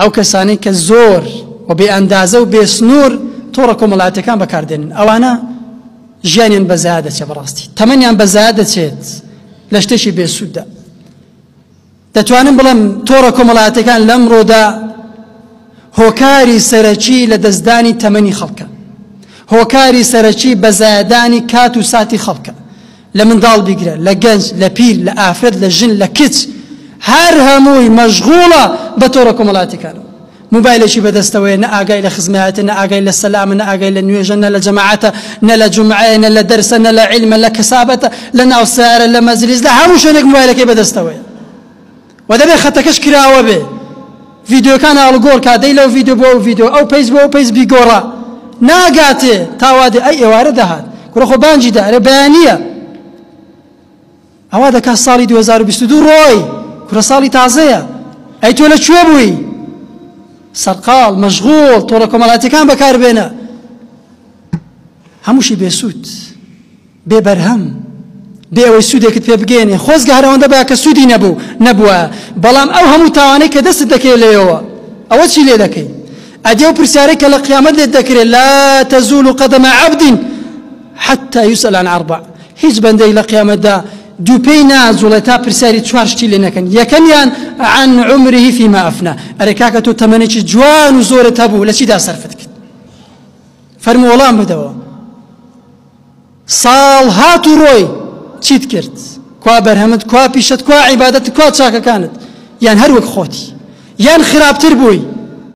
ئەو کەسانی کە زۆر و بێ ئەندازە و بێ سنوور تۆڕە کۆمەڵایەتەکان بەکاردێنن ئەوانە ژیانیان بەزایە دەچێت بەڕاستی تەمەنیان بەزایە دەچێت لە شتێکی بێسووددا دەتوانم بڵێم تۆڕە کۆمەڵایەتەکان لەمڕۆدا هۆکاری سەرەکی لە دەستدانی تەمەنی خەڵکە هۆکاری سەرەکی بەزایەدانی کات و ساتی خەڵکە لە منداڵ بیگرە لە گەنج لە پیر لە ئافرەت لە ژن لە کچ هەر هەمووی مەشغوڵە بە تۆڕە کۆمەڵایەتەکانەوە موبایلێکی بەدەستەوەیە نە ئاگای لە خزمەتە نە ئاگای لە سەلامە نە ئاگای لە نوێژە نە لە جەماعەتە نە لە جومعەیە نە لە دەرسە نە لە عیلمە لە کەسابەتە لە ناو سارە لە مەجلیس لە هەموو شوێنێک موبایلەکەی بەدەستەوەیە و دەبێت خەتەکەش کراوە بێ ڤیدیۆکان هەڵگۆڕ کات دەی لەو ڤیدیۆ بۆ ئەو ڤیدیۆ ئەو پەیس بۆ ئەو پەیس بیگۆڕە ناگاتێ تاوادێ ئەی ئێوارە دەهات کوڕە خۆ بانجی دا ئەرە بەیانییە ئەوا دەکات ساڵی 2022 ڕۆی کوڕە ساڵی تازەیە ئەی تۆ لەکوێ بووی سەرقاڵ مەشغوڵ تۆڕە کۆمەڵایەتەکان بەکاربێنە هەمووشی بێسوود بێبەرهەم بێ ئەوەی سوودێکت پێ بگێنێ خۆزگە هەر ئەوەندە بە کە سوودی نەبووە بەڵام ئەو هەموو تاوانەی کە دەست دەکەی لێەوە ئەوە چی لێ دەکەی ئەدێ و پرسیارەی کە لە قیامەت لێت دەکرێت لا تەزول قەدەمە عەبد حتى يسأل عن أربع هیچ بەندەی لە قیامەتدا دوو پێی نازوڵێت تا پرسیاری چوار شتی لێ نەکەن یەکەمیان عن عمره فيما أفنى ئەرێ کاکە تۆ تەمەنێکی جوان و زۆرت هەبوو لە چیدا سەرفت کرد فەرموو وەڵام بدەوە ساڵ هات و ڕۆی چیت کرد کوا بەرهەمت کوا پیشت کوا عیبادەت کوا چاکەکانت یان هەر وەک خۆتی یان خراپتر بووی